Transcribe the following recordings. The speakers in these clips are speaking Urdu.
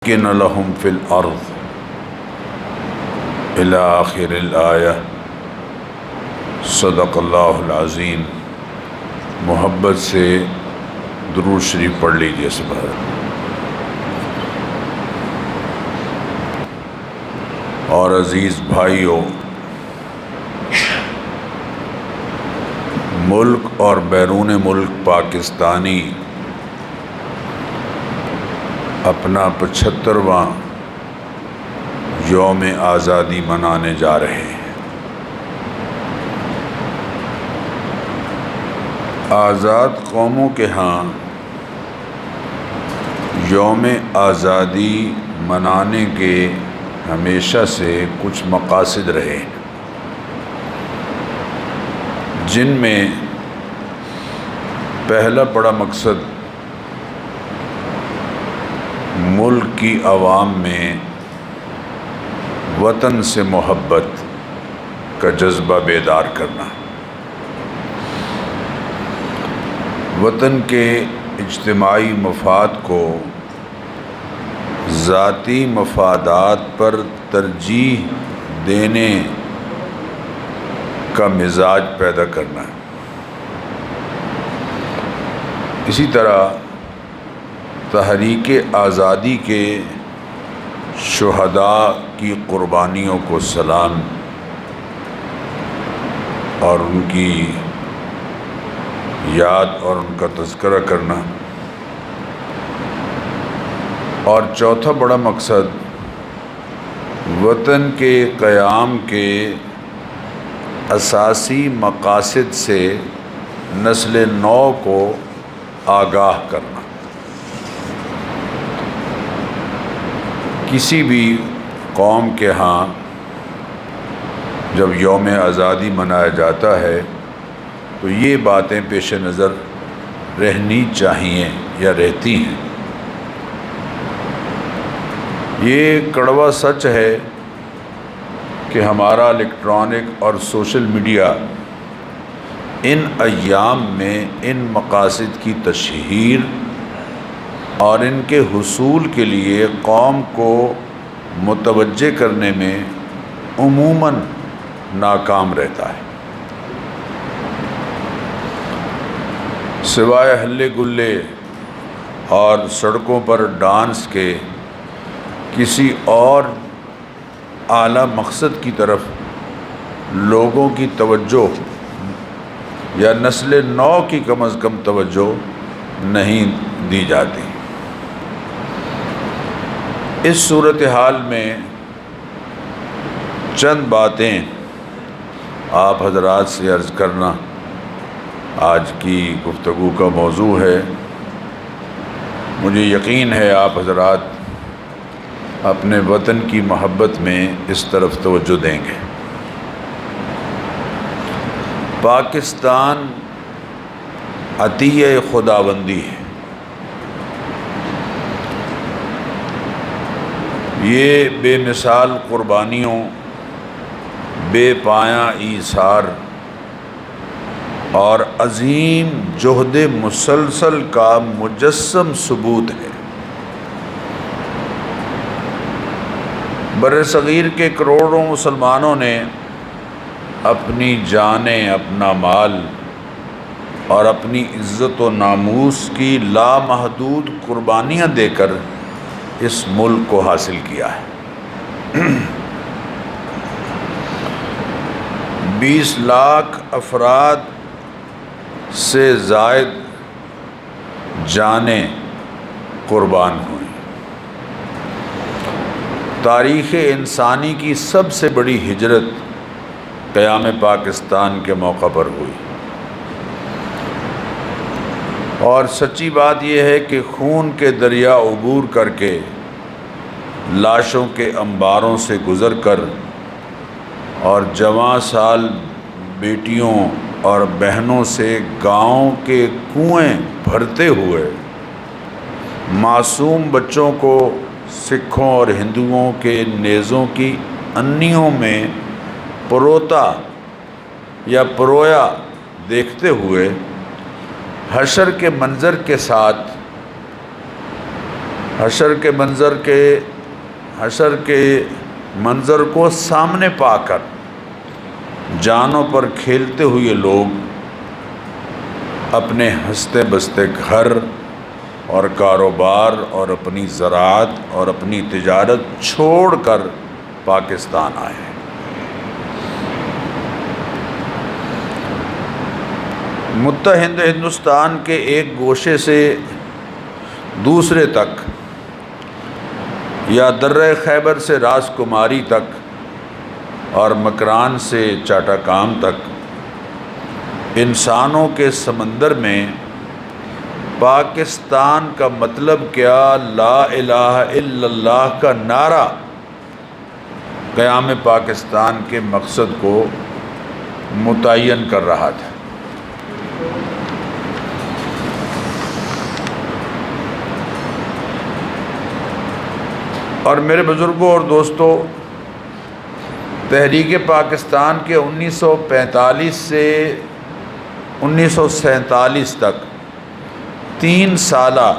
مَكِّنَ لَهُمْ فِي الْأَرْضِ إِلَى آخِرِ الْآيَةِ۔ صدق اللہ العظیم۔ محبت سے درود شریف پڑھ لیجیے سب۔ اور عزیز بھائیوں، ملک اور بیرون ملک پاکستانی اپنا 75واں یوم آزادی منانے جا رہے ہیں۔ آزاد قوموں کے ہاں یوم آزادی منانے کے ہمیشہ سے کچھ مقاصد رہے ہیں، جن میں پہلا بڑا مقصد ملک کی عوام میں وطن سے محبت کا جذبہ بیدار کرنا، وطن کے اجتماعی مفاد کو ذاتی مفادات پر ترجیح دینے کا مزاج پیدا کرنا۔ اسی طرح تحریک آزادی کے شہداء کی قربانیوں کو سلام اور ان کی یاد اور ان کا تذکرہ کرنا۔ اور چوتھا بڑا مقصد وطن کے قیام کے اساسی مقاصد سے نسل نو کو آگاہ کرنا۔ کسی بھی قوم کے ہاں جب یوم آزادی منایا جاتا ہے تو یہ باتیں پیش نظر رہنی چاہیے یا رہتی ہیں۔ یہ کڑوا سچ ہے کہ ہمارا الیکٹرانک اور سوشل میڈیا ان ایام میں ان مقاصد کی تشہیر اور ان کے حصول کے لیے قوم کو متوجہ کرنے میں عموماً ناکام رہتا ہے۔ سوائے ہلے گلے اور سڑکوں پر ڈانس کے کسی اور اعلیٰ مقصد کی طرف لوگوں کی توجہ یا نسل نو کی کم از کم توجہ نہیں دی جاتی۔ اس صورتحال میں چند باتیں آپ حضرات سے عرض کرنا آج کی گفتگو کا موضوع ہے۔ مجھے یقین ہے آپ حضرات اپنے وطن کی محبت میں اس طرف توجہ دیں گے۔ پاکستان عطیہ خداوندی ہے۔ یہ بے مثال قربانیوں، بے پایاں ایثار اور عظیم جہد مسلسل کا مجسم ثبوت ہے۔ برصغیر کے کروڑوں مسلمانوں نے اپنی جانیں، اپنا مال اور اپنی عزت و ناموس کی لامحدود قربانیاں دے کر اس ملک کو حاصل کیا ہے۔ 20 لاکھ افراد سے زائد جانیں قربان ہوئیں۔ تاریخ انسانی کی سب سے بڑی ہجرت قیام پاکستان کے موقع پر ہوئی، اور سچی بات یہ ہے کہ خون کے دریا عبور کر کے، لاشوں کے انباروں سے گزر کر اور جواں سال بیٹیوں اور بہنوں سے گاؤں کے کنویں بھرتے ہوئے، معصوم بچوں کو سکھوں اور ہندوؤں کے نیزوں کی انیوں میں پروتا یا پرویا دیکھتے ہوئے حشر کے منظر کے ساتھ حشر کے منظر کو سامنے پا کر جانوں پر کھیلتے ہوئے لوگ اپنے ہنستے بستے گھر اور کاروبار اور اپنی زراعت اور اپنی تجارت چھوڑ کر پاکستان آئے۔ متحد ہندوستان کے ایک گوشے سے دوسرے تک، یا درہ خیبر سے راس کماری تک اور مکران سے چاٹا کام تک، انسانوں کے سمندر میں پاکستان کا مطلب کیا، لا الہ الا اللہ کا نعرہ قیام پاکستان کے مقصد کو متعین کر رہا تھا۔ اور میرے بزرگوں اور دوستوں، تحریک پاکستان کے 1945 سے 1947 تک 3 سالہ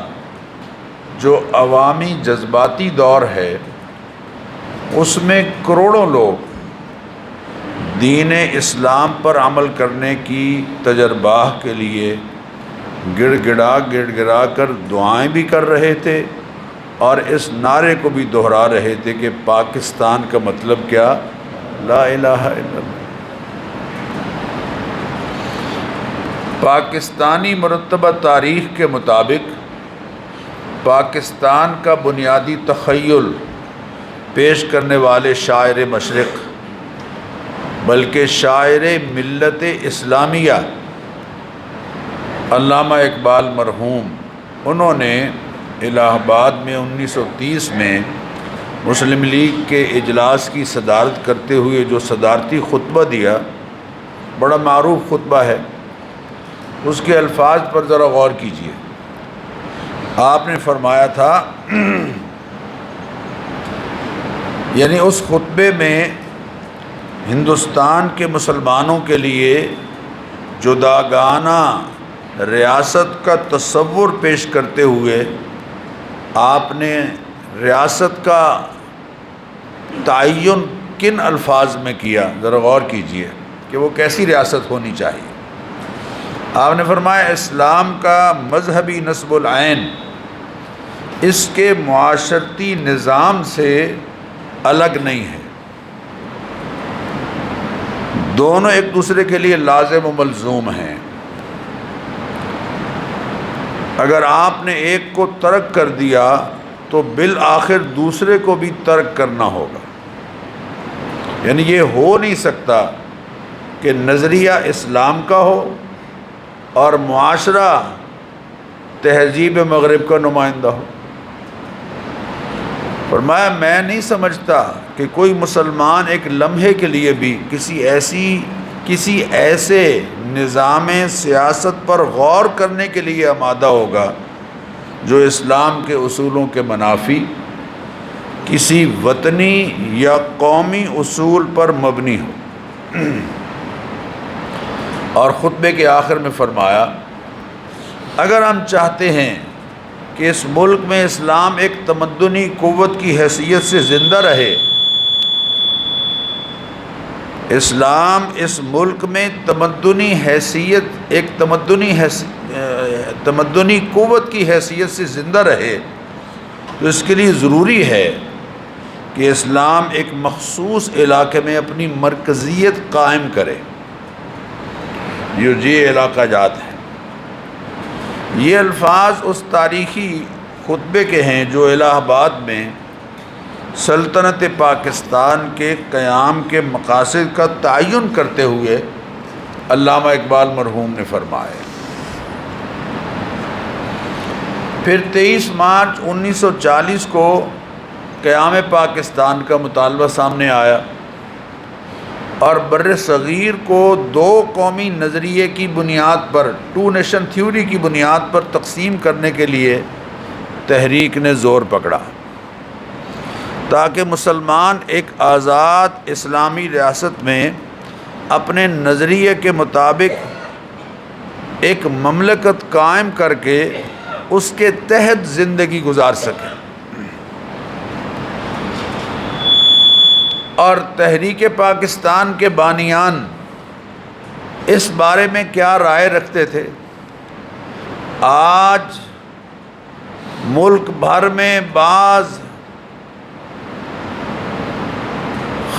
جو عوامی جذباتی دور ہے، اس میں کروڑوں لوگ دین اسلام پر عمل کرنے کی تجربہ کے لیے گڑ گڑا کر دعائیں بھی کر رہے تھے اور اس نعرے کو بھی دہرا رہے تھے کہ پاکستان کا مطلب کیا، لا الہ الا اللہ۔ پاکستانی مرتبہ تاریخ کے مطابق پاکستان کا بنیادی تخیل پیش کرنے والے شاعر مشرق، بلکہ شاعر ملت اسلامیہ علامہ اقبال مرحوم، انہوں نے الہ آباد میں 1930 میں مسلم لیگ کے اجلاس کی صدارت کرتے ہوئے جو صدارتی خطبہ دیا، بڑا معروف خطبہ ہے، اس کے الفاظ پر ذرا غور کیجیے۔ آپ نے فرمایا تھا، یعنی اس خطبے میں ہندوستان کے مسلمانوں کے لیے جداگانہ ریاست کا تصور پیش کرتے ہوئے آپ نے ریاست کا تعین کن الفاظ میں کیا، ذرا غور کیجئے کہ وہ کیسی ریاست ہونی چاہیے۔ آپ نے فرمایا، اسلام کا مذہبی نصب العین اس کے معاشرتی نظام سے الگ نہیں ہے، دونوں ایک دوسرے کے لیے لازم و ملزوم ہیں۔ اگر آپ نے ایک کو ترک کر دیا تو بالآخر دوسرے کو بھی ترک کرنا ہوگا۔ یعنی یہ ہو نہیں سکتا کہ نظریہ اسلام کا ہو اور معاشرہ تہذیب مغرب کا نمائندہ ہو۔ فرمایا، میں نہیں سمجھتا کہ کوئی مسلمان ایک لمحے کے لیے بھی کسی ایسے نظام سیاست پر غور کرنے کے لیے آمادہ ہوگا جو اسلام کے اصولوں کے منافی، کسی وطنی یا قومی اصول پر مبنی ہو۔ اور خطبے کے آخر میں فرمایا، اگر ہم چاہتے ہیں کہ اس ملک میں اسلام ایک تمدنی قوت کی حیثیت سے زندہ رہے، اسلام اس ملک میں تمدنی قوت کی حیثیت سے زندہ رہے، تو اس کے لیے ضروری ہے کہ اسلام ایک مخصوص علاقے میں اپنی مرکزیت قائم کرے۔ یہ علاقہ جات ہے۔ یہ الفاظ اس تاریخی خطبے کے ہیں جو الہ آباد میں سلطنت پاکستان کے قیام کے مقاصد کا تعین کرتے ہوئے علامہ اقبال مرحوم نے فرمائے۔ پھر 23 مارچ 1940 کو قیام پاکستان کا مطالبہ سامنے آیا اور بر صغیر کو 2 قومی نظریے کی بنیاد پر، 2 نیشن تھیوری کی بنیاد پر تقسیم کرنے کے لیے تحریک نے زور پکڑا تاکہ مسلمان ایک آزاد اسلامی ریاست میں اپنے نظریے کے مطابق ایک مملکت قائم کر کے اس کے تحت زندگی گزار سکیں۔ اور تحریک پاکستان کے بانیان اس بارے میں کیا رائے رکھتے تھے؟ آج ملک بھر میں بعض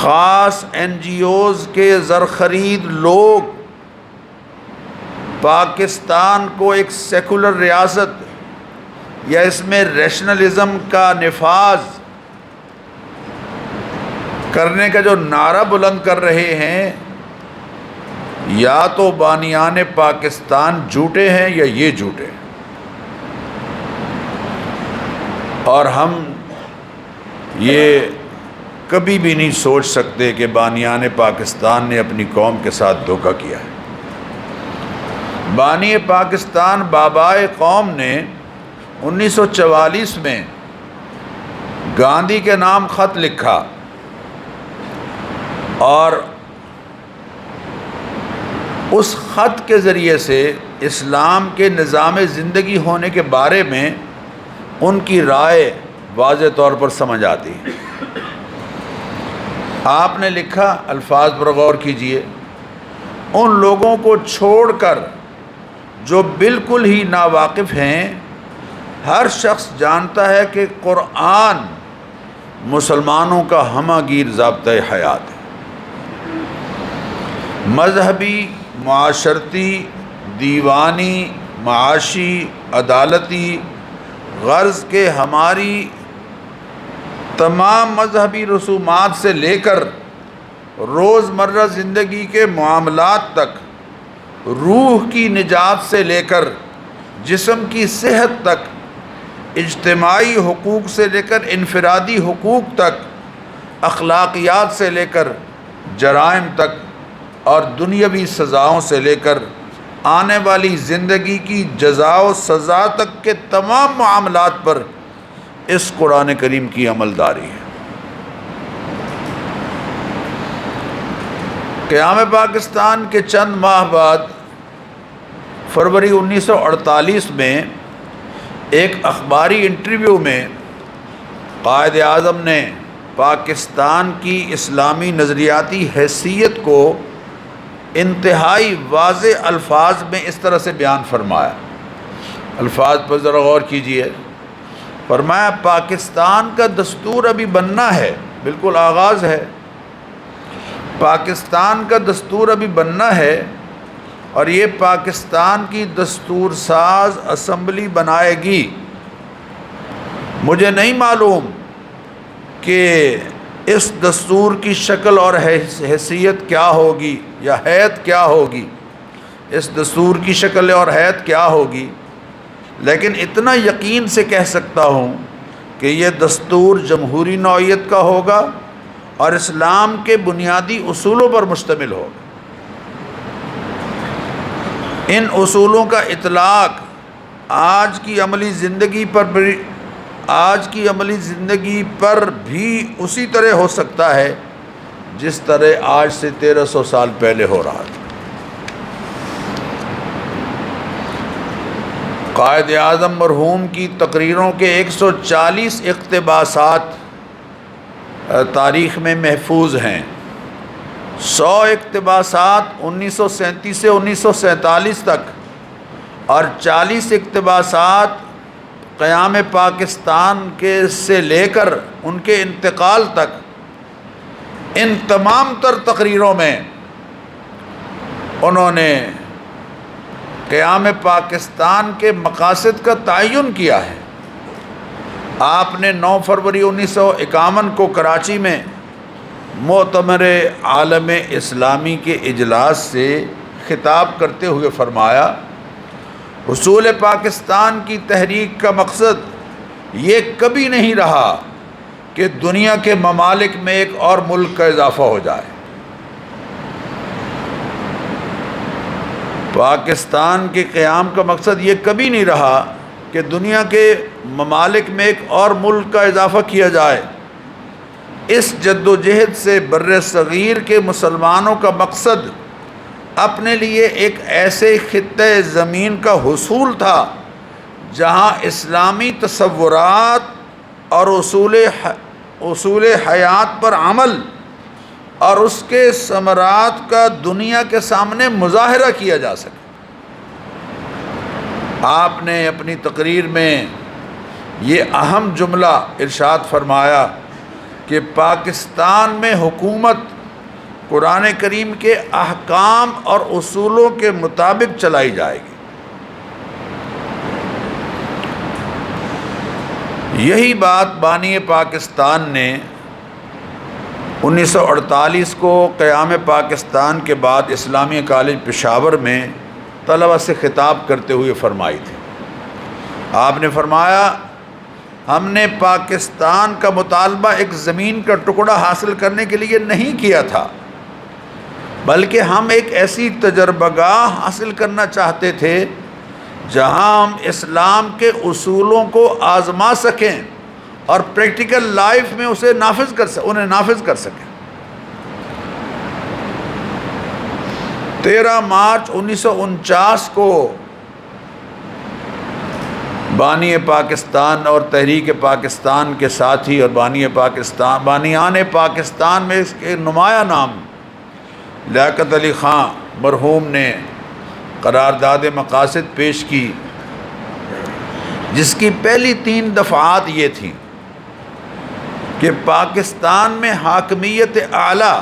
خاص این جی اوز کے زرخرید لوگ پاکستان کو ایک سیکولر ریاست یا اس میں ریشنلزم کا نفاذ کرنے کا جو نعرہ بلند کر رہے ہیں، یا تو بانیان پاکستان جھوٹے ہیں یا یہ جھوٹے ہیں، اور ہم یہ کبھی بھی نہیں سوچ سکتے کہ بانیان پاکستان نے اپنی قوم کے ساتھ دھوکہ کیا ہے۔ بانی پاکستان بابائے قوم نے 1944 میں گاندھی کے نام خط لکھا اور اس خط کے ذریعے سے اسلام کے نظام زندگی ہونے کے بارے میں ان کی رائے واضح طور پر سمجھ آتی ہے۔ آپ نے لکھا، الفاظ پر غور کیجئے، ان لوگوں کو چھوڑ کر جو بالکل ہی ناواقف ہیں، ہر شخص جانتا ہے کہ قرآن مسلمانوں کا ہمہ گیر ضابطۂ حیات ہے۔ مذہبی، معاشرتی، دیوانی، معاشی، عدالتی غرض کے ہماری تمام مذہبی رسومات سے لے کر روزمرہ زندگی کے معاملات تک، روح کی نجات سے لے کر جسم کی صحت تک، اجتماعی حقوق سے لے کر انفرادی حقوق تک، اخلاقیات سے لے کر جرائم تک، اور دنیاوی سزاؤں سے لے کر آنے والی زندگی کی جزا و سزا تک کے تمام معاملات پر اس قرآن کریم کی عمل داری ہے۔ قیام پاکستان کے چند ماہ بعد فروری 1948 میں ایک اخباری انٹرویو میں قائد اعظم نے پاکستان کی اسلامی نظریاتی حیثیت کو انتہائی واضح الفاظ میں اس طرح سے بیان فرمایا، الفاظ پر ذرا غور کیجئے۔ فرمایا، پاکستان کا دستور ابھی بننا ہے، بالکل آغاز ہے، پاکستان کا دستور ابھی بننا ہے، اور یہ پاکستان کی دستور ساز اسمبلی بنائے گی۔ مجھے نہیں معلوم کہ اس دستور کی شکل اور حیثیت کیا ہوگی یا حیت کیا ہوگی، اس دستور کی شکل اور حیت کیا ہوگی، لیکن اتنا یقین سے کہہ سکتا ہوں کہ یہ دستور جمہوری نوعیت کا ہوگا اور اسلام کے بنیادی اصولوں پر مشتمل ہوگا۔ ان اصولوں کا اطلاق آج کی عملی زندگی پر بھی اسی طرح ہو سکتا ہے جس طرح آج سے 1300 سال پہلے ہو رہا تھا۔ قائد اعظم مرحوم کی تقریروں کے 140 اقتباسات تاریخ میں محفوظ ہیں۔ 100 اقتباسات 1937 سے 1947 تک اور 40 اقتباسات قیام پاکستان سے لے کر ان کے انتقال تک۔ ان تمام تر تقریروں میں انہوں نے قیام پاکستان کے مقاصد کا تعین کیا ہے۔ آپ نے 9 فروری 1951 کو کراچی میں مؤتمر عالم اسلامی کے اجلاس سے خطاب کرتے ہوئے فرمایا، حصول پاکستان کی تحریک کا مقصد یہ کبھی نہیں رہا کہ دنیا کے ممالک میں ایک اور ملک کا اضافہ ہو جائے۔ پاکستان کے قیام کا مقصد یہ کبھی نہیں رہا کہ دنیا کے ممالک میں ایک اور ملک کا اضافہ کیا جائے۔ اس جد و جہد سے بر صغیر کے مسلمانوں کا مقصد اپنے لیے ایک ایسے خطۂ زمین کا حصول تھا جہاں اسلامی تصورات اور اصول حیات پر عمل اور اس کے ثمرات کا دنیا کے سامنے مظاہرہ کیا جا سکے۔ آپ نے اپنی تقریر میں یہ اہم جملہ ارشاد فرمایا کہ پاکستان میں حکومت قرآن کریم کے احکام اور اصولوں کے مطابق چلائی جائے گی۔ یہی بات بانی پاکستان نے 1948 کو قیام پاکستان کے بعد اسلامی کالج پشاور میں طلبہ سے خطاب کرتے ہوئے فرمائی تھی۔ آپ نے فرمایا، ہم نے پاکستان کا مطالبہ ایک زمین کا ٹکڑا حاصل کرنے کے لیے نہیں کیا تھا، بلکہ ہم ایک ایسی تجربہ گاہ حاصل کرنا چاہتے تھے جہاں ہم اسلام کے اصولوں کو آزما سکیں اور پریکٹیکل لائف میں انہیں نافذ کر سکیں۔ 13 مارچ 1949 کو بانی پاکستان اور تحریک پاکستان کے ساتھی اور بانیان پاکستان میں اس کے نمایاں نام لیاقت علی خان مرحوم نے قرارداد مقاصد پیش کی، جس کی پہلی 3 دفعات یہ تھیں کہ پاکستان میں حاکمیت اعلیٰ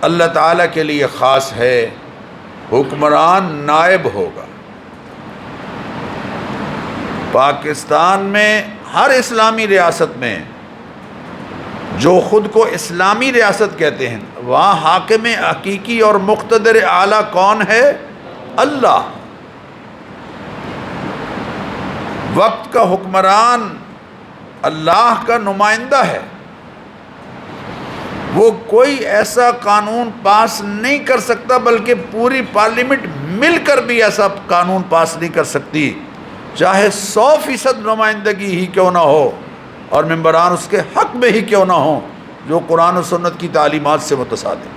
اللہ تعالیٰ کے لیے خاص ہے، حکمران نائب ہوگا۔ پاکستان میں ہر اسلامی ریاست میں جو خود کو اسلامی ریاست کہتے ہیں، وہاں حاکم حقیقی اور مقتدر اعلیٰ کون ہے؟ اللہ۔ وقت کا حکمران اللہ کا نمائندہ ہے، وہ کوئی ایسا قانون پاس نہیں کر سکتا، بلکہ پوری پارلیمنٹ مل کر بھی ایسا قانون پاس نہیں کر سکتی، چاہے 100% نمائندگی ہی کیوں نہ ہو اور ممبران اس کے حق میں ہی کیوں نہ ہوں جو قرآن و سنت کی تعلیمات سے متصادم۔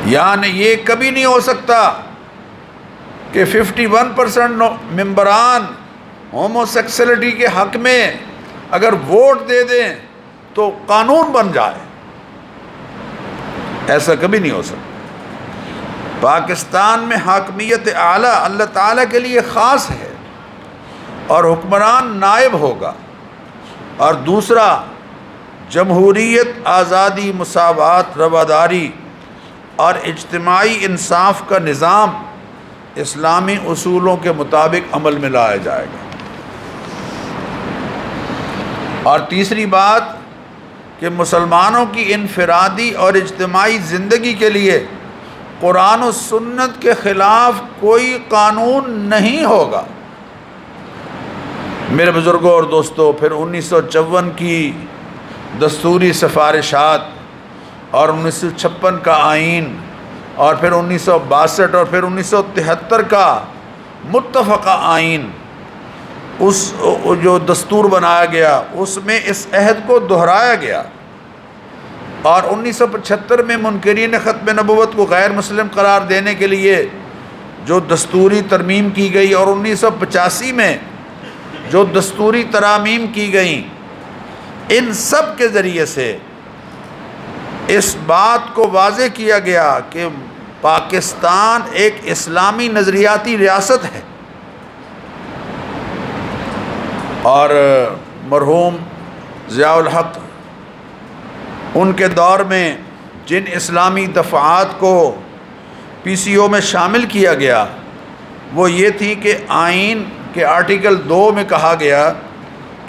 یعنی یہ کبھی نہیں ہو سکتا کہ 51% ممبران ہومو سیکسلٹی کے حق میں اگر ووٹ دے دیں تو قانون بن جائے، ایسا کبھی نہیں ہو سکتا۔ پاکستان میں حاکمیت اعلیٰ اللہ تعالیٰ کے لیے خاص ہے اور حکمران نائب ہوگا۔ اور دوسرا، جمہوریت، آزادی، مساوات، رواداری اور اجتماعی انصاف کا نظام اسلامی اصولوں کے مطابق عمل میں لایا جائے گا۔ اور تیسری بات کہ مسلمانوں کی انفرادی اور اجتماعی زندگی کے لیے قرآن و سنت کے خلاف کوئی قانون نہیں ہوگا۔ میرے بزرگوں اور دوستوں، پھر 1954 کی دستوری سفارشات اور 1956 کا آئین اور پھر 1962 اور پھر 1973 کا متفقہ آئین، اس جو دستور بنایا گیا اس میں اس عہد کو دہرایا گیا، اور 1975 میں منکرین ختم نبوت کو غیر مسلم قرار دینے کے لیے جو دستوری ترمیم کی گئی اور 1985 میں جو دستوری ترامیم کی گئیں، ان سب کے ذریعے سے اس بات کو واضح کیا گیا کہ پاکستان ایک اسلامی نظریاتی ریاست ہے۔ اور مرحوم ضیاء الحق، ان کے دور میں جن اسلامی دفعات کو پی سی او میں شامل کیا گیا وہ یہ تھی کہ آئین کے آرٹیکل 2 میں کہا گیا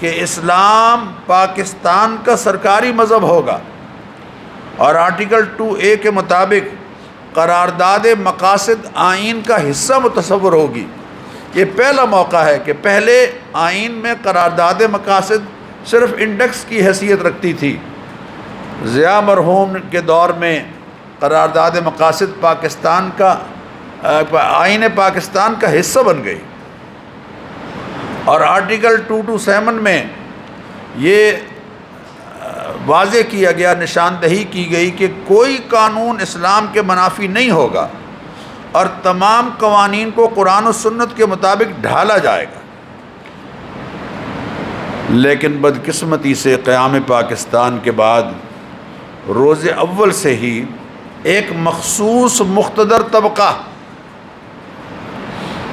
کہ اسلام پاکستان کا سرکاری مذہب ہوگا، اور آرٹیکل 2A کے مطابق قرارداد مقاصد آئین کا حصہ متصور ہوگی۔ یہ پہلا موقع ہے کہ پہلے آئین میں قرارداد مقاصد صرف انڈیکس کی حیثیت رکھتی تھی، ضیاء مرحوم کے دور میں قرارداد مقاصد پاکستان کا آئین پاکستان کا حصہ بن گئی، اور آرٹیکل 227 میں یہ واضح کیا گیا، نشاندہی کی گئی کہ کوئی قانون اسلام کے منافی نہیں ہوگا اور تمام قوانین کو قرآن و سنت کے مطابق ڈھالا جائے گا۔ لیکن بدقسمتی سے قیام پاکستان کے بعد روز اول سے ہی ایک مخصوص مقتدر طبقہ،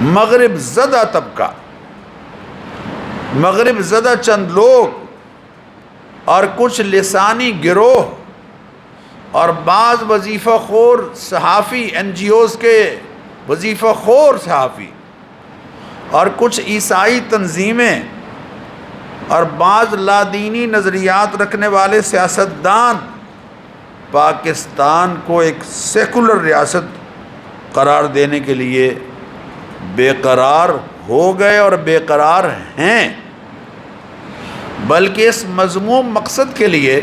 مغرب زدہ طبقہ، مغرب زدہ چند لوگ اور کچھ لسانی گروہ اور بعض وظیفہ خور صحافی، این جی اوز کے وظیفہ خور صحافی اور کچھ عیسائی تنظیمیں اور بعض لادینی نظریات رکھنے والے سیاستدان پاکستان کو ایک سیکولر ریاست قرار دینے کے لیے بے قرار ہو گئے اور بے قرار ہیں، بلکہ اس مذموم مقصد کے لیے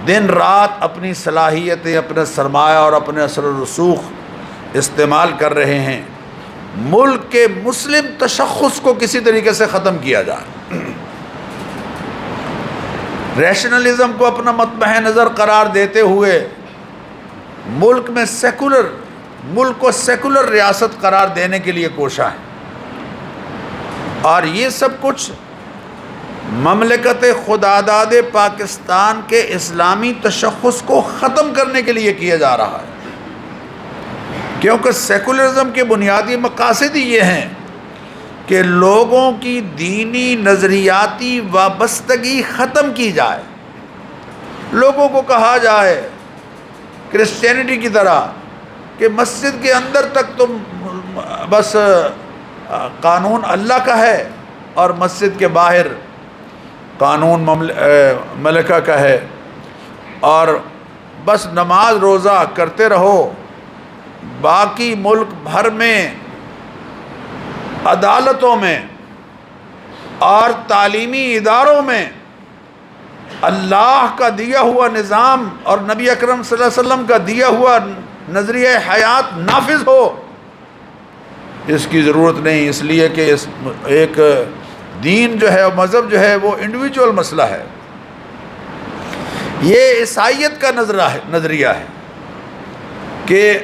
دن رات اپنی صلاحیتیں، اپنا سرمایہ اور اپنے اثر و رسوخ استعمال کر رہے ہیں۔ ملک کے مسلم تشخص کو کسی طریقے سے ختم کیا جائے، ریشنلزم کو اپنا مطمع نظر قرار دیتے ہوئے ملک کو سیکولر ریاست قرار دینے کے لیے کوشاں ہے، اور یہ سب کچھ مملکت خداداد پاکستان کے اسلامی تشخص کو ختم کرنے کے لیے کیا جا رہا ہے، کیونکہ سیکولرزم کے بنیادی مقاصد ہی یہ ہیں کہ لوگوں کی دینی نظریاتی وابستگی ختم کی جائے، لوگوں کو کہا جائے کرسچینٹی کی طرح کہ مسجد کے اندر تک تم بس قانون اللہ کا ہے اور مسجد کے باہر قانون ملکہ کا ہے، اور بس نماز روزہ کرتے رہو، باقی ملک بھر میں عدالتوں میں اور تعلیمی اداروں میں اللہ کا دیا ہوا نظام اور نبی اکرم صلی اللہ علیہ وسلم کا دیا ہوا نظریہ حیات نافذ ہو۔ اس کی ضرورت نہیں، اس لیے کہ ایک دین جو ہے، مذہب جو ہے، وہ انڈیویجول مسئلہ ہے۔ یہ عیسائیت کا نظریہ ہے کہ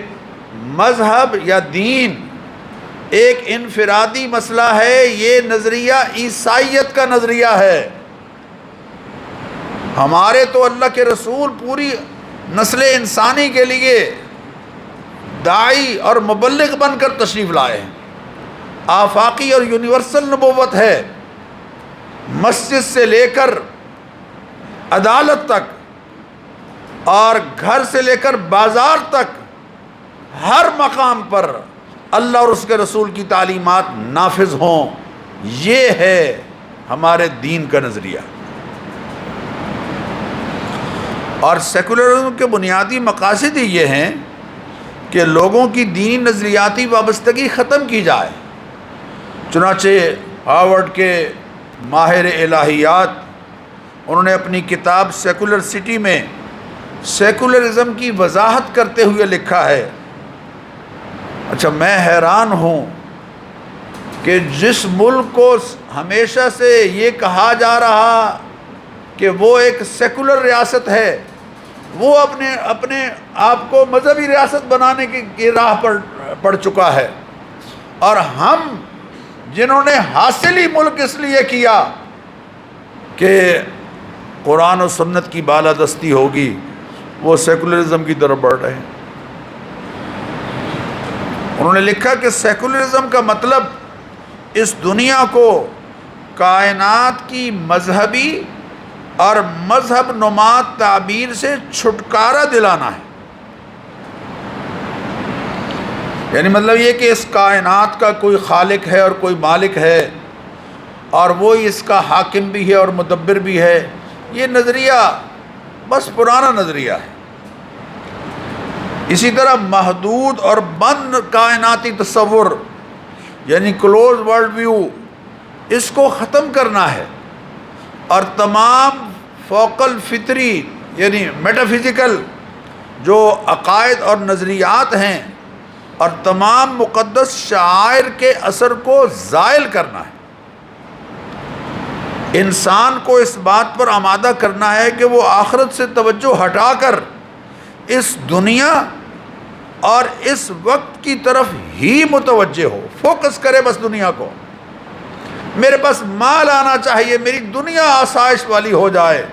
مذہب یا دین ایک انفرادی مسئلہ ہے، یہ نظریہ عیسائیت کا نظریہ ہے۔ ہمارے تو اللہ کے رسول پوری نسل انسانی کے لیے داعی اور مبلغ بن کر تشریف لائے ہیں، آفاقی اور یونیورسل نبوت ہے، مسجد سے لے کر عدالت تک اور گھر سے لے کر بازار تک ہر مقام پر اللہ اور اس کے رسول کی تعلیمات نافذ ہوں، یہ ہے ہمارے دین کا نظریہ۔ اور سیکولرزم کے بنیادی مقاصد ہی یہ ہیں کہ لوگوں کی دینی نظریاتی وابستگی ختم کی جائے۔ چنانچہ ہارورڈ کے ماہر الہیات، انہوں نے اپنی کتاب سیکولر سٹی میں سیکولرزم کی وضاحت کرتے ہوئے لکھا ہے، اچھا میں حیران ہوں کہ جس ملک کو ہمیشہ سے یہ کہا جا رہا کہ وہ ایک سیکولر ریاست ہے، وہ اپنے آپ کو مذہبی ریاست بنانے کی راہ پر پڑ چکا ہے، اور ہم جنہوں نے حاصل ہی ملک اس لیے کیا کہ قرآن و سنت کی بالادستی ہوگی، وہ سیکولرزم کی طرف بڑھ رہے ہیں۔ انہوں نے لکھا کہ سیکولرزم کا مطلب اس دنیا کو کائنات کی مذہبی اور مذہب نما تعبیر سے چھٹکارا دلانا ہے، یعنی مطلب یہ کہ اس کائنات کا کوئی خالق ہے اور کوئی مالک ہے اور وہی اس کا حاکم بھی ہے اور مدبر بھی ہے، یہ نظریہ بس پرانا نظریہ ہے۔ اسی طرح محدود اور بند کائناتی تصور یعنی کلوز ورلڈ ویو، اس کو ختم کرنا ہے، اور تمام فوق الفطری یعنی میٹافزیکل جو عقائد اور نظریات ہیں اور تمام مقدس شعائر کے اثر کو زائل کرنا ہے۔ انسان کو اس بات پر آمادہ کرنا ہے کہ وہ آخرت سے توجہ ہٹا کر اس دنیا اور اس وقت کی طرف ہی متوجہ ہو، فوکس کرے بس دنیا کو، میرے پاس مال آنا چاہیے، میری دنیا آسائش والی ہو جائے،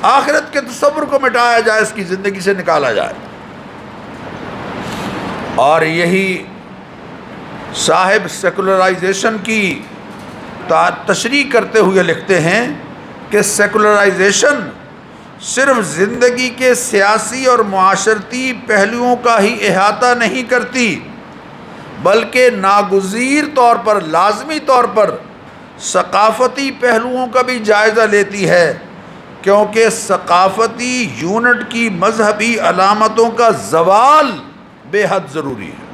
آخرت کے تصور کو مٹایا جائے، اس کی زندگی سے نکالا جائے۔ اور یہی صاحب سیکولرائزیشن کی تشریح کرتے ہوئے لکھتے ہیں کہ سیکولرائزیشن صرف زندگی کے سیاسی اور معاشرتی پہلوؤں کا ہی احاطہ نہیں کرتی، بلکہ ناگزیر طور پر، لازمی طور پر ثقافتی پہلوؤں کا بھی جائزہ لیتی ہے، کیونکہ ثقافتی یونٹ کی مذہبی علامتوں کا زوال بے حد ضروری ہے۔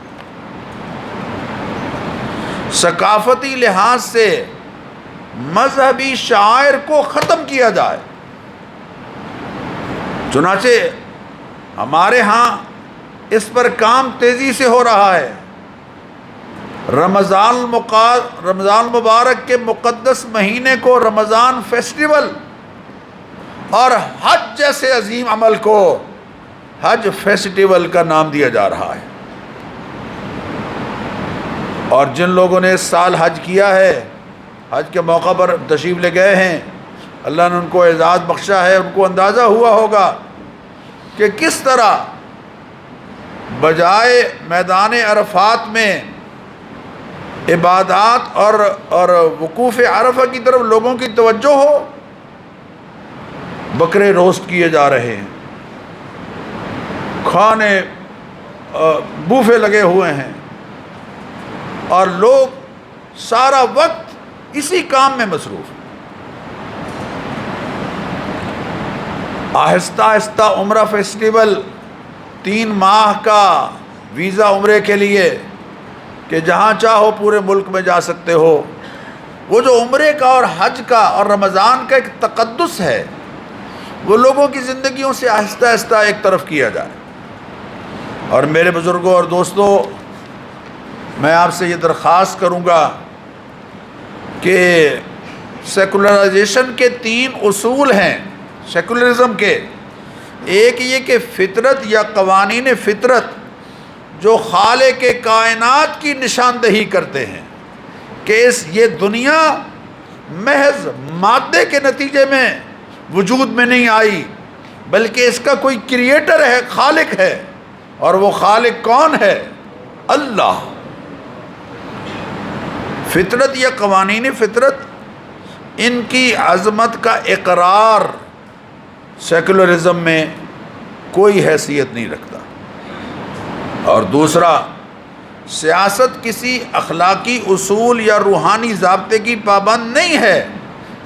ثقافتی لحاظ سے مذہبی شعائر کو ختم کیا جائے۔ چنانچہ ہمارے ہاں اس پر کام تیزی سے ہو رہا ہے۔ رمضان مبارک کے مقدس مہینے کو رمضان فیسٹیول اور حج جیسے عظیم عمل کو حج فیسٹیول کا نام دیا جا رہا ہے، اور جن لوگوں نے اس سال حج کیا ہے، حج کے موقع پر تشریف لے گئے ہیں، اللہ نے ان کو اعزاز بخشا ہے، ان کو اندازہ ہوا ہوگا کہ کس طرح بجائے میدان عرفات میں عبادات اور وقوف عرفہ کی طرف لوگوں کی توجہ ہو، بکرے روسٹ کیے جا رہے ہیں، کھانے بوفے لگے ہوئے ہیں، اور لوگ سارا وقت اسی کام میں مصروف ہیں۔ آہستہ آہستہ عمرہ فیسٹیول 3 ماہ کا ویزا عمرے کے لیے کہ جہاں چاہو پورے ملک میں جا سکتے ہو، وہ جو عمرے کا اور حج کا اور رمضان کا ایک تقدس ہے، وہ لوگوں کی زندگیوں سے آہستہ آہستہ ایک طرف کیا جائے۔ اور میرے بزرگوں اور دوستوں، میں آپ سے یہ درخواست کروں گا کہ سیکولرائزیشن کے 3 اصول ہیں سیکولرزم کے۔ ایک یہ کہ فطرت یا قوانین فطرت جو خالق کائنات کی نشاندہی کرتے ہیں کہ یہ دنیا محض مادے کے نتیجے میں وجود میں نہیں آئی، بلکہ اس کا کوئی کریٹر ہے، خالق ہے، اور وہ خالق کون ہے؟ اللہ۔ فطرت یا قوانین فطرت، ان کی عظمت کا اقرار سیکولرزم میں کوئی حیثیت نہیں رکھتا۔ اور دوسرا، سیاست کسی اخلاقی اصول یا روحانی ضابطے کی پابند نہیں ہے،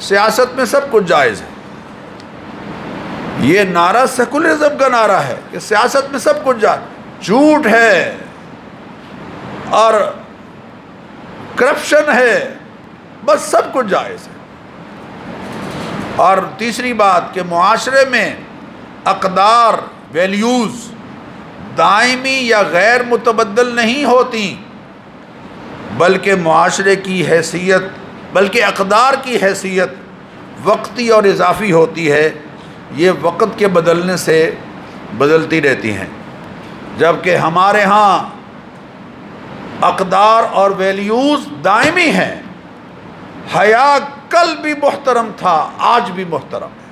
سیاست میں سب کچھ جائز ہے۔ یہ نعرہ سیکولرزم کا نعرہ ہے کہ سیاست میں سب کچھ جائز، جھوٹ ہے اور کرپشن ہے، بس سب کچھ جائز ہے۔ اور تیسری بات کہ معاشرے میں اقدار، ویلیوز دائمی یا غیر متبدل نہیں ہوتی، بلکہ معاشرے کی حیثیت، بلکہ اقدار کی حیثیت وقتی اور اضافی ہوتی ہے، یہ وقت کے بدلنے سے بدلتی رہتی ہیں۔ جبکہ ہمارے ہاں اقدار اور ویلیوز دائمی ہیں۔ حیا کل بھی محترم تھا، آج بھی محترم ہے۔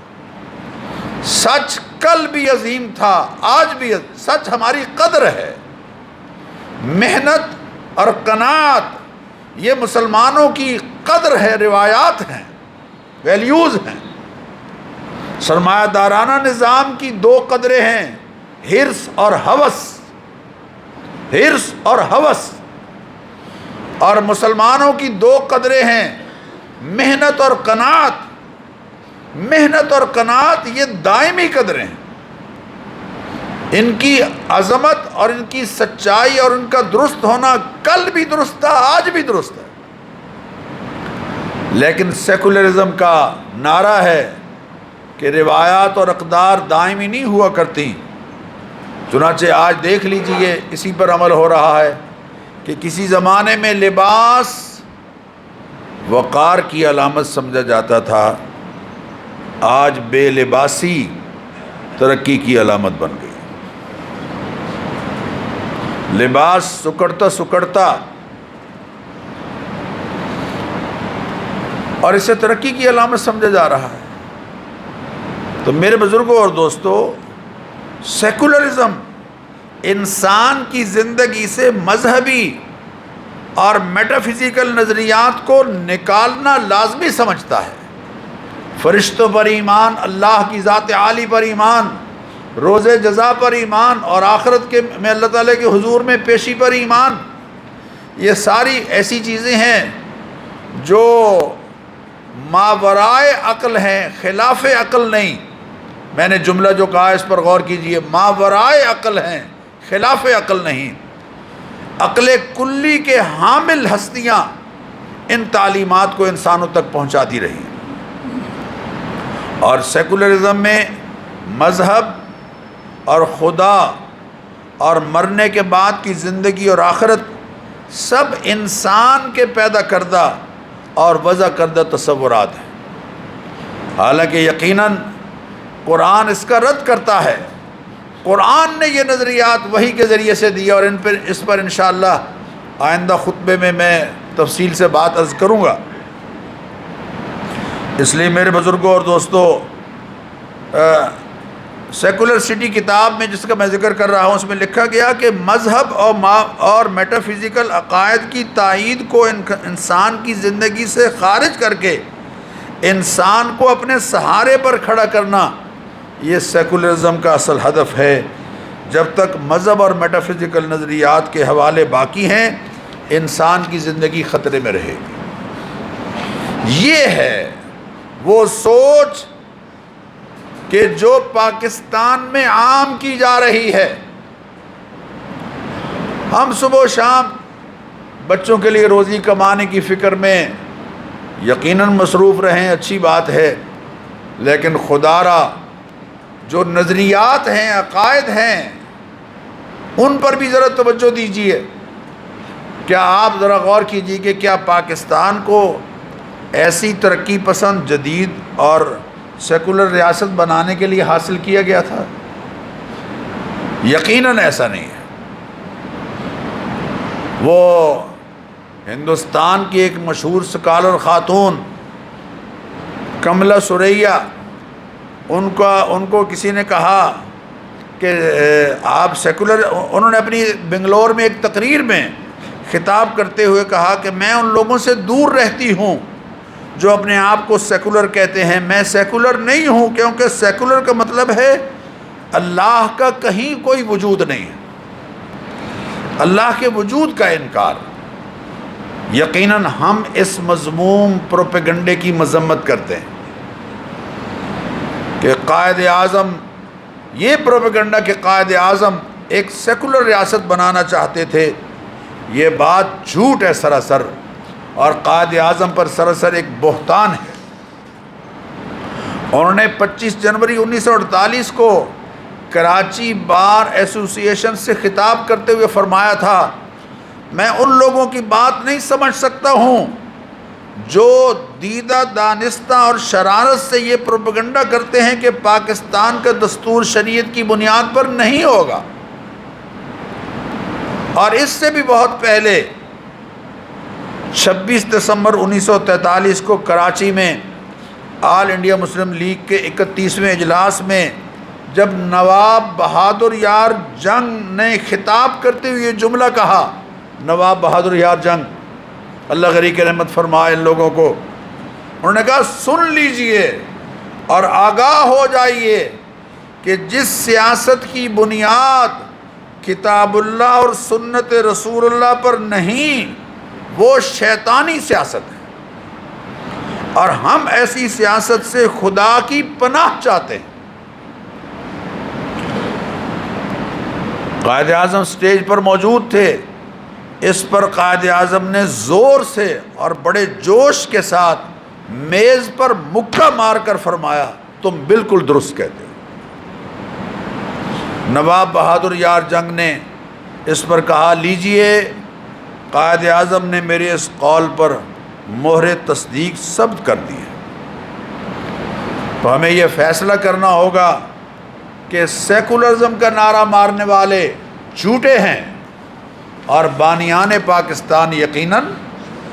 سچ کل بھی عظیم تھا، آج بھی سچ ہماری قدر ہے۔ محنت اور قناعت یہ مسلمانوں کی قدر ہے، روایات ہیں، ویلیوز ہیں۔ سرمایہ دارانہ نظام کی 2 قدریں ہیں، حرص اور ہوس، حرص اور ہوس۔ اور مسلمانوں کی 2 قدریں ہیں، محنت اور قناعت۔ محنت اور قناعت یہ دائمی قدریں ہیں، ان کی عظمت اور ان کی سچائی اور ان کا درست ہونا کل بھی درست تھا، آج بھی درست ہے۔ لیکن سیکولرزم کا نعرہ ہے کہ روایات اور اقدار دائمی نہیں ہوا کرتی۔ چنانچہ آج دیکھ لیجئے، اسی پر عمل ہو رہا ہے کہ کسی زمانے میں لباس وقار کی علامت سمجھا جاتا تھا، آج بے لباسی ترقی کی علامت بن گئی۔ لباس سکڑتا سکڑتا اور اسے ترقی کی علامت سمجھا جا رہا ہے۔ تو میرے بزرگوں اور دوستو، سیکولرزم انسان کی زندگی سے مذہبی اور میٹافزیکل نظریات کو نکالنا لازمی سمجھتا ہے۔ فرشتوں پر ایمان، اللہ کی ذات عالی پر ایمان، روز جزا پر ایمان اور آخرت کے میں اللہ تعالیٰ کے حضور میں پیشی پر ایمان، یہ ساری ایسی چیزیں ہیں جو ماورائے عقل ہیں، خلاف عقل نہیں۔ میں نے جملہ جو کہا اس پر غور کیجئے، ماورائے عقل ہیں، خلاف عقل نہیں۔ عقل کلی کے حامل ہستیاں ان تعلیمات کو انسانوں تک پہنچاتی رہی، اور سیکولرزم میں مذہب اور خدا اور مرنے کے بعد کی زندگی اور آخرت سب انسان کے پیدا کردہ اور وضع کردہ تصورات ہیں۔ حالانکہ یقیناً قرآن اس کا رد کرتا ہے۔ قرآن نے یہ نظریات وحی کے ذریعے سے دیا، اور اس پر انشاءاللہ آئندہ خطبے میں تفصیل سے بات عرض کروں گا۔ اس لیے میرے بزرگوں اور دوستو، سیکولر سٹی کتاب میں جس کا میں ذکر کر رہا ہوں، اس میں لکھا گیا کہ مذہب اور میٹافزیکل عقائد کی تائید کو انسان کی زندگی سے خارج کر کے انسان کو اپنے سہارے پر کھڑا کرنا، یہ سیکولرزم کا اصل ہدف ہے۔ جب تک مذہب اور میٹافزیکل نظریات کے حوالے باقی ہیں، انسان کی زندگی خطرے میں رہے گی۔ یہ ہے وہ سوچ کہ جو پاکستان میں عام کی جا رہی ہے۔ ہم صبح و شام بچوں کے لیے روزی کمانے کی فکر میں یقیناً مصروف رہیں، اچھی بات ہے، لیکن خدا را جو نظریات ہیں، عقائد ہیں، ان پر بھی ذرا توجہ دیجیے۔ کیا آپ ذرا غور کیجیے کہ کیا پاکستان کو ایسی ترقی پسند، جدید اور سیکولر ریاست بنانے کے لیے حاصل کیا گیا تھا؟ یقیناً ایسا نہیں ہے۔ وہ ہندوستان کی ایک مشہور سکالر خاتون کملا سریا، ان کو کسی نے کہا کہ آپ سیکولر، انہوں نے اپنی بنگلور میں ایک تقریر میں خطاب کرتے ہوئے کہا کہ میں ان لوگوں سے دور رہتی ہوں جو اپنے آپ کو سیکولر کہتے ہیں۔ میں سیکولر نہیں ہوں، کیونکہ سیکولر کا مطلب ہے اللہ کا کہیں کوئی وجود نہیں ہے، اللہ کے وجود کا انکار۔ یقیناً ہم اس مذموم پروپیگنڈے کی مذمت کرتے ہیں کہ قائد اعظم، یہ پروپیگنڈا کہ قائد اعظم ایک سیکولر ریاست بنانا چاہتے تھے، یہ بات جھوٹ ہے سراسر، اور قائد اعظم پر سراسر ایک بہتان ہے۔ انہوں نے 25 جنوری 1948 کو کراچی بار ایسوسی ایشن سے خطاب کرتے ہوئے فرمایا تھا، میں ان لوگوں کی بات نہیں سمجھ سکتا ہوں جو دیدہ دانستہ اور شرارت سے یہ پروپیگنڈا کرتے ہیں کہ پاکستان کا دستور شریعت کی بنیاد پر نہیں ہوگا۔ اور اس سے بھی بہت پہلے 26 دسمبر 1943 کو کراچی میں آل انڈیا مسلم لیگ کے 31ویں اجلاس میں جب نواب بہادر یار جنگ نے خطاب کرتے ہوئے یہ جملہ کہا، نواب بہادر یار جنگ، اللہ غریق رحمت فرمائے ان لوگوں کو، انہوں نے کہا سن لیجئے اور آگاہ ہو جائیے کہ جس سیاست کی بنیاد کتاب اللہ اور سنت رسول اللہ پر نہیں، وہ شیطانی سیاست ہے، اور ہم ایسی سیاست سے خدا کی پناہ چاہتے ہیں۔ قائد اعظم سٹیج پر موجود تھے، اس پر قائد اعظم نے زور سے اور بڑے جوش کے ساتھ میز پر مکہ مار کر فرمایا، تم بالکل درست کہتے ہو۔ نواب بہادر یار جنگ نے اس پر کہا، لیجئے، قائد اعظم نے میرے اس قول پر مہر تصدیق ثبت کر دی ہے۔ تو ہمیں یہ فیصلہ کرنا ہوگا کہ سیکولرزم کا نعرہ مارنے والے جھوٹے ہیں اور بانیان پاکستان یقیناً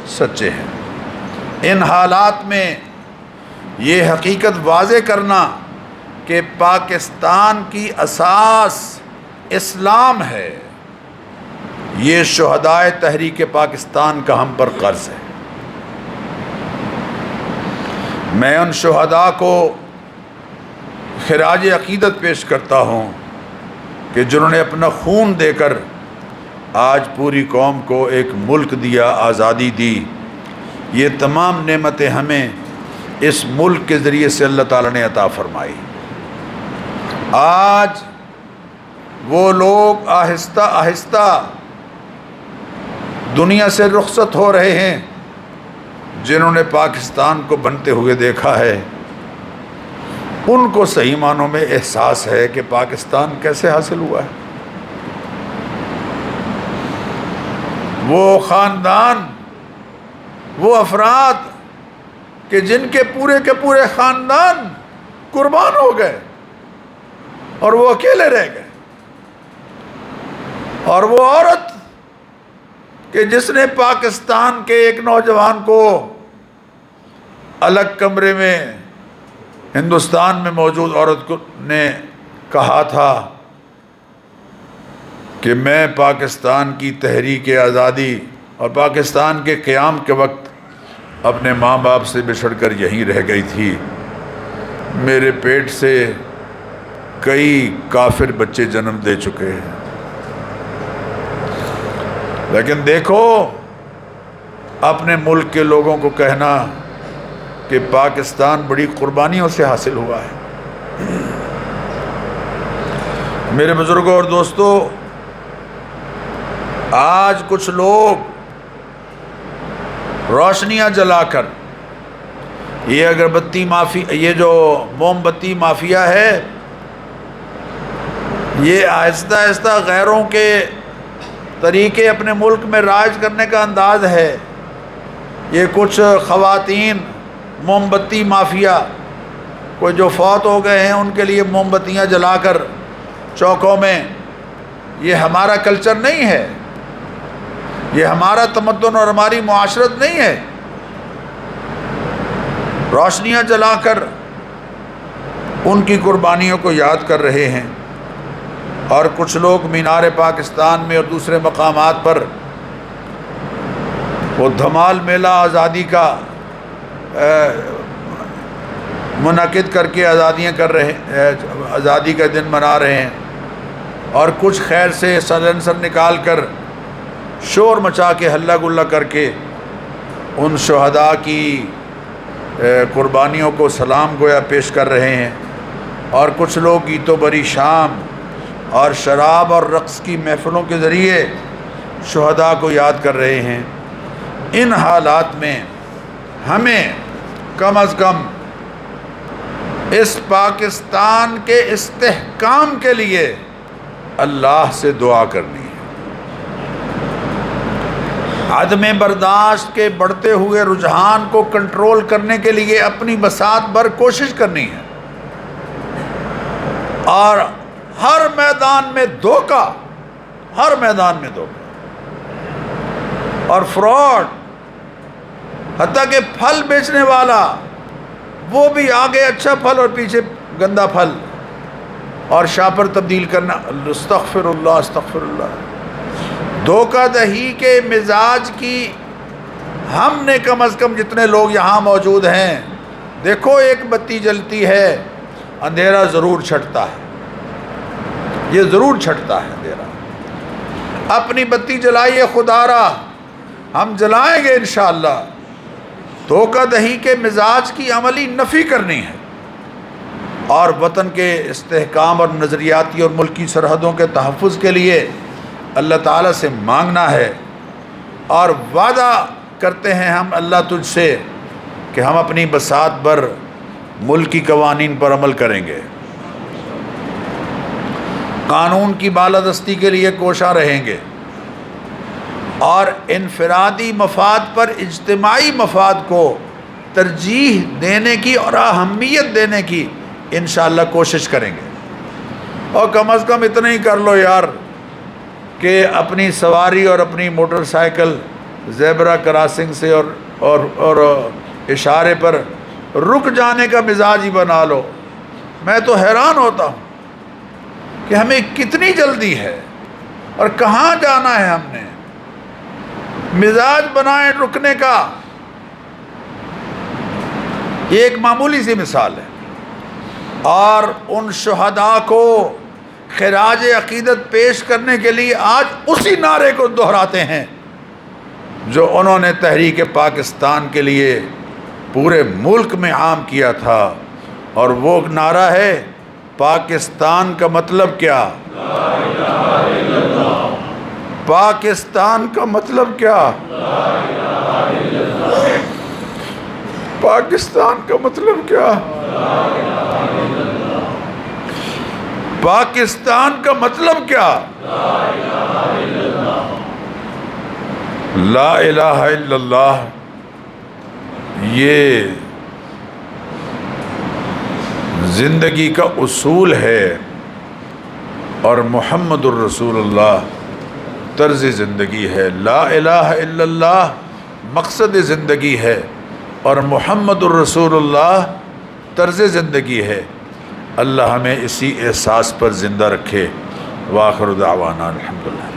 سچے ہیں۔ ان حالات میں یہ حقیقت واضح کرنا کہ پاکستان کی اساس اسلام ہے، یہ شہدائے تحریک پاکستان کا ہم پر قرض ہے۔ میں ان شہداء کو خراج عقیدت پیش کرتا ہوں کہ جنہوں نے اپنا خون دے کر آج پوری قوم کو ایک ملک دیا، آزادی دی۔ یہ تمام نعمتیں ہمیں اس ملک کے ذریعے سے اللہ تعالیٰ نے عطا فرمائی۔ آج وہ لوگ آہستہ آہستہ دنیا سے رخصت ہو رہے ہیں جنہوں نے پاکستان کو بنتے ہوئے دیکھا ہے، ان کو صحیح معنوں میں احساس ہے کہ پاکستان کیسے حاصل ہوا ہے۔ وہ خاندان، وہ افراد کہ جن کے پورے خاندان قربان ہو گئے اور وہ اکیلے رہ گئے، اور وہ عورت کہ جس نے پاکستان کے ایک نوجوان کو الگ کمرے میں ہندوستان میں موجود عورت کو نے کہا تھا کہ میں پاکستان کی تحریک آزادی اور پاکستان کے قیام کے وقت اپنے ماں باپ سے بچھڑ کر یہیں رہ گئی تھی، میرے پیٹ سے کئی کافر بچے جنم دے چکے ہیں، لیکن دیکھو اپنے ملک کے لوگوں کو کہنا کہ پاکستان بڑی قربانیوں سے حاصل ہوا ہے۔ میرے بزرگوں اور دوستو، آج کچھ لوگ روشنیاں جلا کر یہ اگربتی مافیا، یہ جو موم بتی مافیا ہے، یہ آہستہ آہستہ غیروں کے طریقے اپنے ملک میں رائج کرنے کا انداز ہے۔ یہ کچھ خواتین موم بتی مافیا، کوئی جو فوت ہو گئے ہیں ان کے لیے موم بتیاں جلا کر چوکوں میں، یہ ہمارا کلچر نہیں ہے، یہ ہمارا تمدن اور ہماری معاشرت نہیں ہے۔ روشنیاں جلا کر ان کی قربانیوں کو یاد کر رہے ہیں، اور کچھ لوگ مینار پاکستان میں اور دوسرے مقامات پر وہ دھمال میلہ آزادی کا منعقد کر کے آزادیاں کر رہے ہیں، آزادی کا دن منا رہے ہیں، اور کچھ خیر سے سلنسر نکال کر شور مچا کے ہلہ گلہ کر کے ان شہداء کی قربانیوں کو سلام گویا پیش کر رہے ہیں، اور کچھ لوگ گیت و بری شام اور شراب اور رقص کی محفلوں کے ذریعے شہداء کو یاد کر رہے ہیں۔ ان حالات میں ہمیں کم از کم اس پاکستان کے استحکام کے لیے اللہ سے دعا کرنی ہے، عدم برداشت کے بڑھتے ہوئے رجحان کو کنٹرول کرنے کے لیے اپنی بساط بھر کوشش کرنی ہے، اور ہر میدان میں دھوکہ، ہر میدان میں دھوکہ اور فراڈ، حتیٰ کہ پھل بیچنے والا وہ بھی آگے اچھا پھل اور پیچھے گندا پھل، اور شاپر تبدیل کرنا، استغفر اللہ استغفر اللہ۔ دھوکہ دہی کے مزاج کی ہم نے کم از کم جتنے لوگ یہاں موجود ہیں، دیکھو ایک بتی جلتی ہے، اندھیرا ضرور چھٹتا ہے، یہ ضرور چھٹتا ہے اندھیرا۔ اپنی بتی جلائیے خدا را، ہم جلائیں گے انشاءاللہ۔ دھوکہ دہی کے مزاج کی عملی نفی کرنی ہے، اور وطن کے استحکام اور نظریاتی اور ملکی سرحدوں کے تحفظ کے لیے اللہ تعالیٰ سے مانگنا ہے، اور وعدہ کرتے ہیں ہم اللہ تجھ سے کہ ہم اپنی بساط بھر ملکی قوانین پر عمل کریں گے، قانون کی بالادستی کے لیے کوشاں رہیں گے، اور انفرادی مفاد پر اجتماعی مفاد کو ترجیح دینے کی اور اہمیت دینے کی انشاءاللہ کوشش کریں گے۔ اور کم از کم اتنا ہی کر لو یار کہ اپنی سواری اور اپنی موٹر سائیکل زیبرا کراسنگ سے اور اشارے پر رک جانے کا مزاج ہی بنا لو۔ میں تو حیران ہوتا ہوں کہ ہمیں کتنی جلدی ہے اور کہاں جانا ہے۔ ہم نے مزاج بنائے رکنے کا۔ یہ ایک معمولی سی مثال ہے، اور ان شہداء کو خراج عقیدت پیش کرنے کے لیے آج اسی نعرے کو دہراتے ہیں جو انہوں نے تحریک پاکستان کے لیے پورے ملک میں عام کیا تھا، اور وہ نعرہ ہے پاکستان کا مطلب کیا؟ لا الہ الا اللہ۔ پاکستان کا مطلب کیا؟ لا الہ الا اللہ۔ پاکستان کا مطلب کیا؟ لا الہ الا اللہ۔ پاکستان کا مطلب کیا؟ لا الہ الا اللہ۔ لا الہ الا اللہ یہ زندگی کا اصول ہے، اور محمد الرسول اللہ طرز زندگی ہے۔ لا الہ الا اللہ مقصد زندگی ہے، اور محمد الرسول اللہ طرز زندگی ہے۔ اللہ ہمیں اسی احساس پر زندہ رکھے۔ وآخر دعوانا الحمدللہ۔